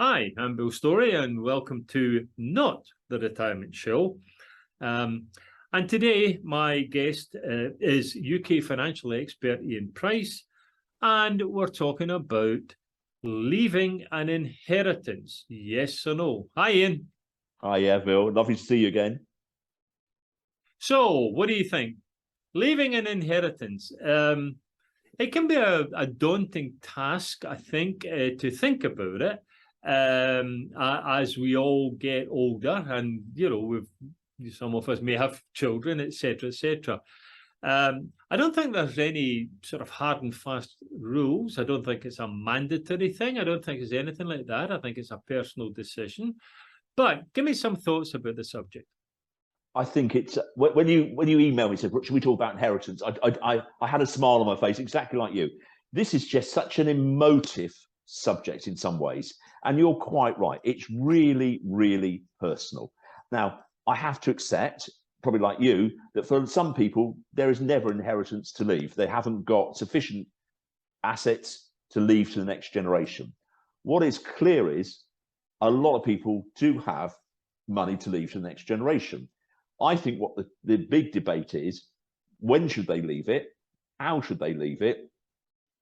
Hi, I'm Bill Storie, and welcome to Not the Retirement Show. And today, my guest is UK financial expert Ian Price, and we're talking about leaving an inheritance. Yes or no? Hi, Ian. Hi, yeah, Bill. Lovely to see you again. So, what do you think? Leaving an inheritance. It can be a daunting task, I think, to think about it as we all get older, and some of us may have children, etc., etc. I don't think there's any sort of hard and fast rules. I don't think it's a mandatory thing. I don't think it's anything like that. I think it's a personal decision. But give me some thoughts about the subject. I think it's when you emailed me, said, should we talk about inheritance? I had a smile on my face, exactly like you. This is just such an emotive subject in some ways, and you're quite right. It's really, really personal. Now, I have to accept, probably like you, that for some people there is never inheritance to leave. They haven't got sufficient assets to leave to the next generation. What is clear is a lot of people do have money to leave to the next generation. I think what the big debate is, when should they leave it? How should they leave it?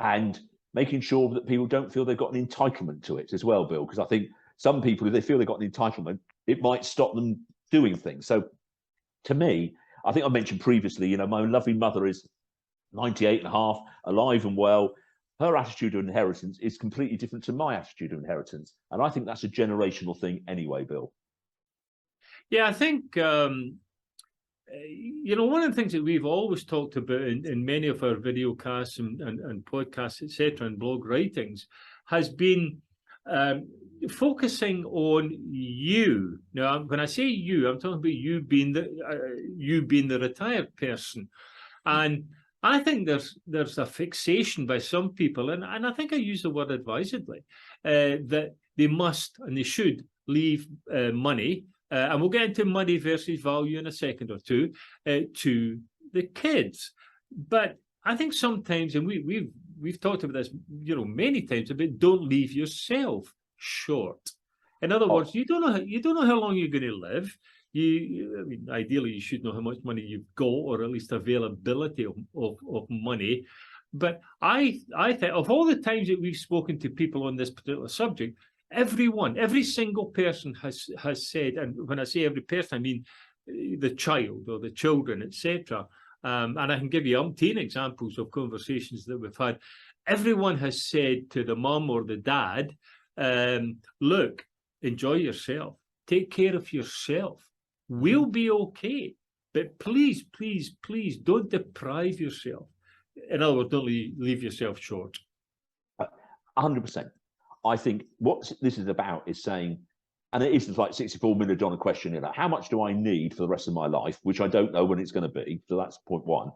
And making sure that people don't feel they've got an entitlement to it as well, Bill, because I think some people, if they feel they've got an entitlement, it might stop them doing things. So to me, I think I mentioned previously, my lovely mother is 98 and a half, alive and well. Her attitude to inheritance is completely different to my attitude to inheritance. And I think that's a generational thing anyway, Bill. Yeah, I think one of the things that we've always talked about in many of our video casts and podcasts, etc., and blog writings has been focusing on you. Now, when I say you, I'm talking about you being the retired person, and I think there's a fixation by some people, and I think I use the word advisedly, that they must and they should leave money. And we'll get into money versus value in a second or two to the kids. But I think sometimes, and we've talked about this, many times, about don't leave yourself short. In other words, you don't know how long you're going to live. Ideally, you should know how much money you've got, or at least availability of money. But I think of all the times that we've spoken to people on this particular subject, every single person has said, and when I say every person, I mean the child or the children, etc. And I can give you umpteen examples of conversations that we've had. Everyone has said to the mum or the dad, look, enjoy yourself, take care of yourself. We'll be okay. But please, please, please don't deprive yourself. In other words, don't leave yourself short. 100%. I think what this is about is saying, and it is like $64 million question, how much do I need for the rest of my life, which I don't know when it's going to be. So that's point one.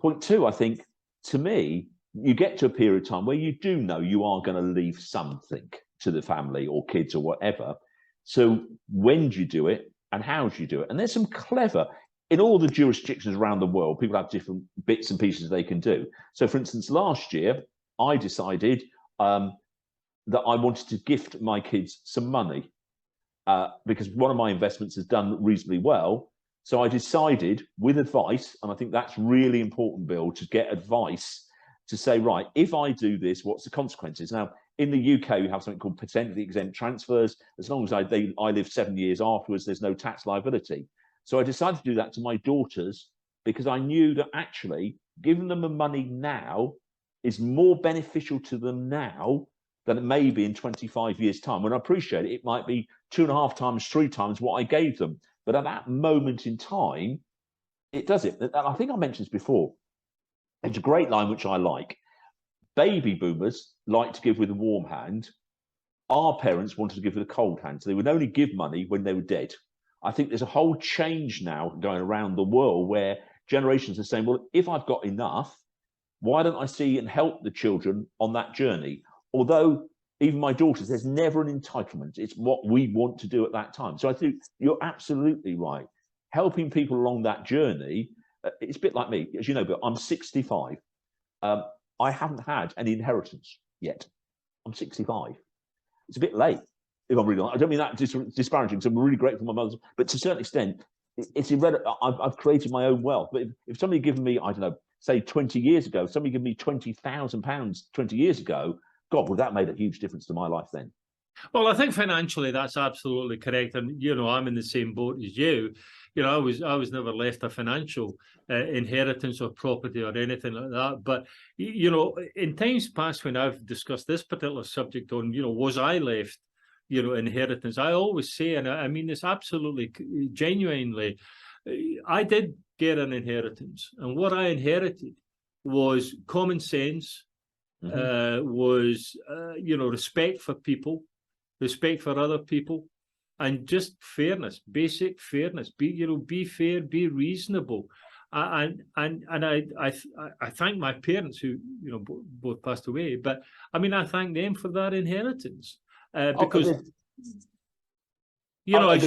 Point two, I think, to me, you get to a period of time where you do know you are going to leave something to the family or kids or whatever. So when do you do it and how do you do it? And there's some clever, in all the jurisdictions around the world, people have different bits and pieces they can do. So for instance, last year, I decided that I wanted to gift my kids some money because one of my investments has done reasonably well. So I decided with advice, and I think that's really important, Bill, to get advice to say, right, if I do this, what's the consequences? Now, in the UK, we have something called paternity exempt transfers. As long as I live 7 years afterwards, there's no tax liability. So I decided to do that to my daughters because I knew that actually giving them the money now is more beneficial to them now than it may be in 25 years' time. When I appreciate it, it might be 2.5 times, 3 times what I gave them. But at that moment in time, it does it. And I think I mentioned this before. It's a great line, which I like. Baby boomers like to give with a warm hand. Our parents wanted to give with a cold hand. So they would only give money when they were dead. I think there's a whole change now going around the world where generations are saying, well, if I've got enough, why don't I see and help the children on that journey? Although even my daughters, there's never an entitlement. It's what we want to do at that time. So I think you're absolutely right. Helping people along that journey, it's a bit like me, as you know, but I'm 65. I haven't had any inheritance yet. I'm 65. It's a bit late. if I'm really honest. I don't mean that disparaging, because I'm really grateful for my mother's, but to a certain extent, it's irrelevant. I've created my own wealth. But if somebody given me, I don't know, say 20 years ago, somebody gave me £20,000 20 years ago, God, would that made a huge difference to my life then? Well, I think financially that's absolutely correct, and I'm in the same boat as you. I was never left a financial inheritance or property or anything like that. But in times past when I've discussed this particular subject on, was I left, inheritance? I always say, and I mean this absolutely genuinely, I did get an inheritance, and what I inherited was common sense, was respect for people, respect for other people, and just fairness, basic fairness. Be fair, be reasonable, and I thank my parents who both passed away, but I mean I thank them for that inheritance because. As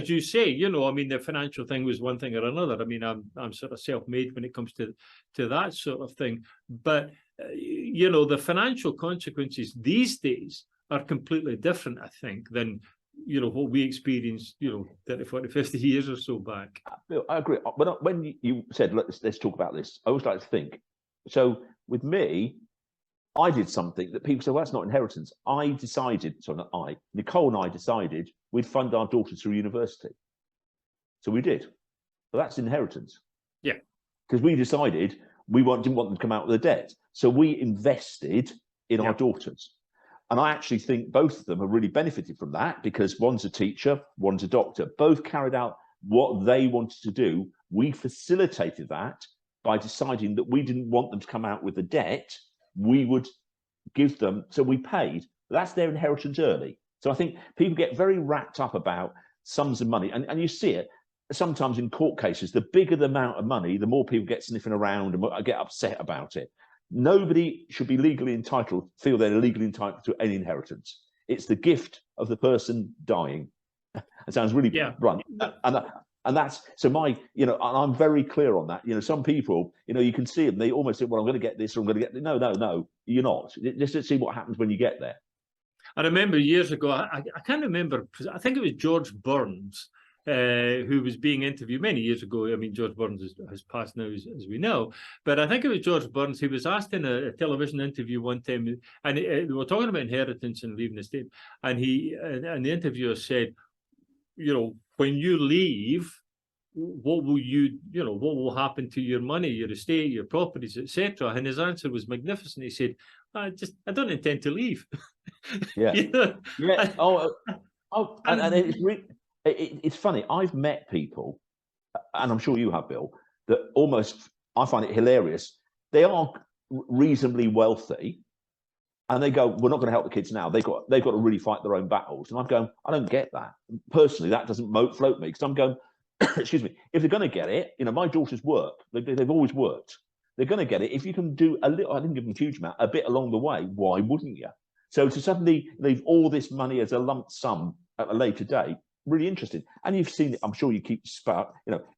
you say, I mean, the financial thing was one thing or another. I mean, I'm sort of self-made when it comes to that sort of thing. But the financial consequences these days are completely different, I think, than what we experienced 30, 40, 50 years or so back. I agree. But when you said let's talk about this, I always like to think. So with me, I did something that people say, well, that's not inheritance. Nicole and I decided we'd fund our daughter through university. So we did. But that's inheritance. Yeah. Because we decided we didn't want them to come out with a debt. So we invested in our daughters. And I actually think both of them have really benefited from that, because one's a teacher, one's a doctor. Both carried out what they wanted to do. We facilitated that by deciding that we didn't want them to come out with a debt. We would give them, so we paid. That's their inheritance early. So I think people get very wrapped up about sums of money, and you see it sometimes in court cases. The bigger the amount of money, the more people get sniffing around and get upset about it. Nobody should be feel they're legally entitled to any inheritance. It's the gift of the person dying. It sounds really blunt, and that's so and I'm very clear on that. Some people, you can see them, they almost say, well, I'm going to get this, or I'm going to get this. No, you're not. Just see what happens when you get there. I remember years ago, I can't remember, I think it was George Burns, who was being interviewed many years ago. I mean, George Burns has passed now, as we know, but I think it was George Burns. He was asked in a television interview one time, and they were talking about inheritance and leaving the estate, and the interviewer said, when you leave, what will happen to your money, your estate, your properties, etc.? And his answer was magnificent. He said, I don't intend to leave. Yeah. Yeah. And it's funny. I've met people, and I'm sure you have, Bill, that almost, I find it hilarious. They are reasonably wealthy, and they go, we're not going to help the kids now. They've got to really fight their own battles. And I'm going, I don't get that. Personally, that doesn't float me, because I'm going, excuse me, if they're going to get it, my daughters work. They've always worked. They're going to get it. If you can do a little, I didn't give them a huge amount, a bit along the way, why wouldn't you? So to suddenly leave all this money as a lump sum at a later date, really interesting. And you've seen it, I'm sure you keep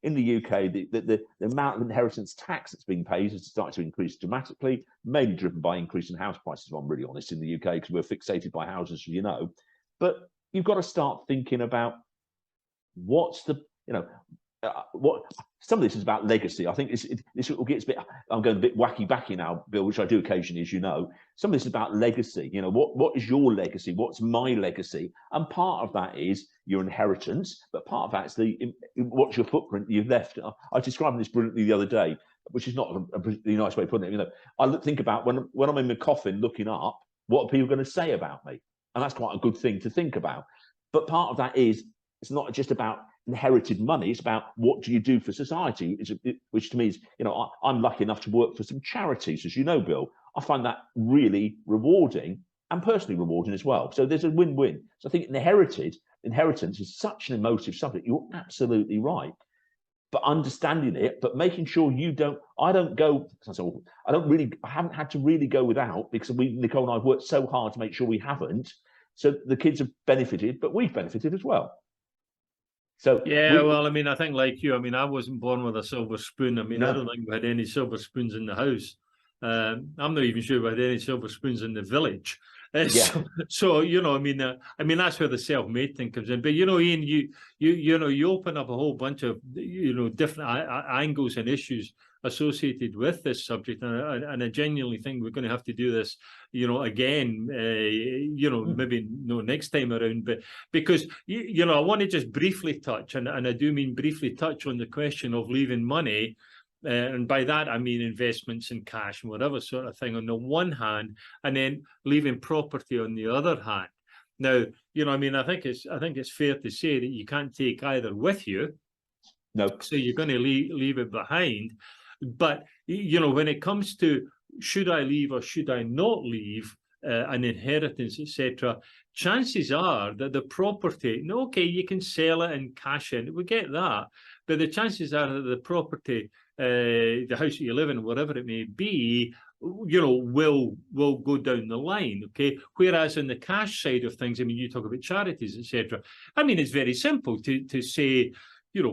in the UK, the amount of inheritance tax that's being paid has started to increase dramatically, mainly driven by increase in house prices, if I'm really honest, in the UK, because we're fixated by houses, But you've got to start thinking about what's the, what some of this is about legacy. I think this gets a bit, I'm going a bit wacky backy now, Bill, which I do occasionally, as you know. Some of this is about legacy. What is your legacy? What's my legacy? And part of that is your inheritance, but part of that is what's your footprint you've left. I was describing this brilliantly the other day, which is not a really nice way of putting it. I think about when I'm in my coffin looking up, what are people going to say about me? And that's quite a good thing to think about. But part of that is, it's not just about inherited money, it's about what do you do for society, which to me is, I'm lucky enough to work for some charities, as you know, Bill. I find that really rewarding and personally rewarding as well. So there's a win-win. So I think inheritance is such an emotive subject. You're absolutely right. But understanding it, but making sure I haven't had to really go without, because Nicole and I have worked so hard to make sure we haven't. So the kids have benefited, but we've benefited as well. So well, I mean, I think like you, I mean, I wasn't born with a silver spoon. I mean, no. I don't think we had any silver spoons in the house. I'm not even sure we had any silver spoons in the village. So I mean, that's where the self-made thing comes in. But Ian, you open up a whole bunch of different angles and issues associated with this subject, and I genuinely think we're going to have to do this, again, maybe next time around. But because I want to just briefly touch, and I do mean briefly touch on the question of leaving money. And by that, I mean investments in cash and whatever sort of thing on the one hand, and then leaving property on the other hand. Now, I think it's fair to say that you can't take either with you. No. So you're going to leave it behind. But, when it comes to should I leave or should I not leave an inheritance, etc., chances are that the property, okay, you can sell it and cash in. We get that. But the chances are that the property, the house that you live in, whatever it may be, will go down the line, okay? Whereas in the cash side of things, you talk about charities, etc. It's very simple to say,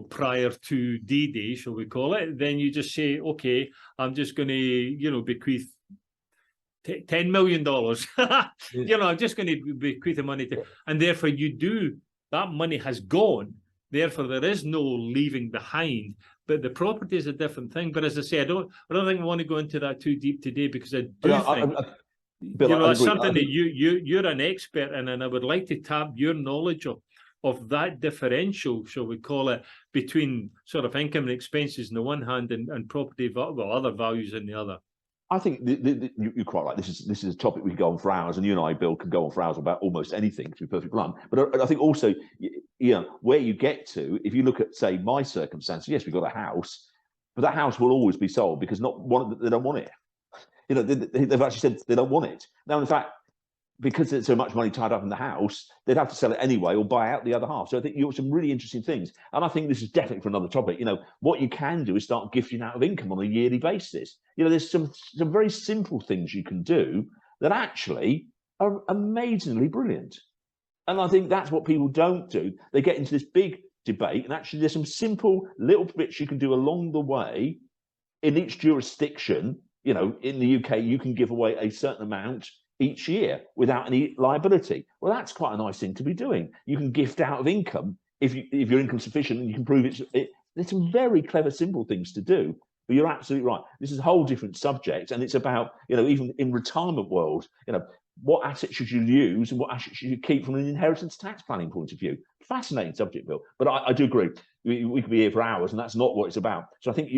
prior to D-Day, shall we call it, then you just say, okay, I'm just going to, bequeath $10 million. I'm just going to bequeath the money to, and therefore that money has gone. Therefore, there is no leaving behind. But the property is a different thing. But as I say, I don't think we want to go into that too deep today, because I think Bill, that's something that you're an expert in, and I would like to tap your knowledge of that differential, shall we call it, between sort of income and expenses on the one hand and property, other values on the other. I think you're quite right. This is a topic we could go on for hours, and you and I, Bill, could go on for hours about almost anything, to be perfectly blunt. But I think also, where you get to, if you look at, say, my circumstances, yes, we've got a house, but that house will always be sold because they don't want it. They've actually said they don't want it. Now, in fact, because there's so much money tied up in the house, they'd have to sell it anyway or buy out the other half. So I think you've got some really interesting things. And I think this is definitely for another topic. What you can do is start gifting out of income on a yearly basis. There's some very simple things you can do that actually are amazingly brilliant. And I think that's what people don't do. They get into this big debate, and actually there's some simple little bits you can do along the way in each jurisdiction. In the UK, you can give away a certain amount each year without any liability. Well, that's quite a nice thing to be doing. You can gift out of income if your income's sufficient, and you can prove there's some very clever, simple things to do. But you're absolutely right. This is a whole different subject, and it's about, even in retirement world, what assets should you use and what assets should you keep from an inheritance tax planning point of view. Fascinating subject, Bill. But I do agree. We could be here for hours, and that's not what it's about. So I think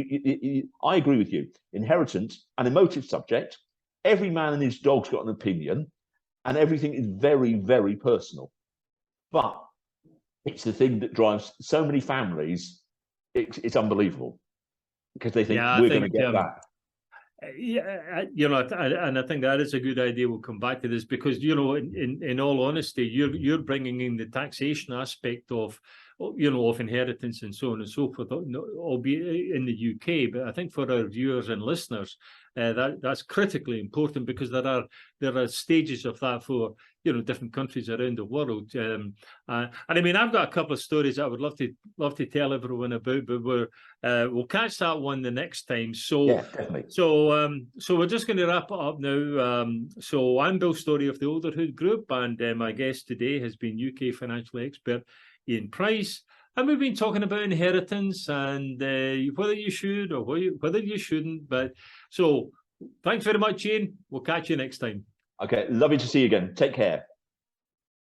I agree with you. Inheritance, an emotive subject. Every man and his dog's got an opinion, and everything is very, very personal. But it's the thing that drives so many families. It's unbelievable, because they think we're going to get that. And I think that is a good idea. We'll come back to this because, in all honesty, you're bringing in the taxation aspect of inheritance and so on and so forth, albeit in the UK. But I think for our viewers and listeners, that's critically important, because there are stages of that for different countries around the world. And I've got a couple of stories that I would love to tell everyone about, but we'll catch that one the next time. So yeah, definitely. So we're just going to wrap it up now. So I'm Bill Storie of the Olderhood Group, and my guest today has been UK financial expert Ian Price. And we've been talking about inheritance and whether you should or whether you shouldn't. But so thanks very much, Ian. We'll catch you next time. Okay, lovely to see you again. Take care.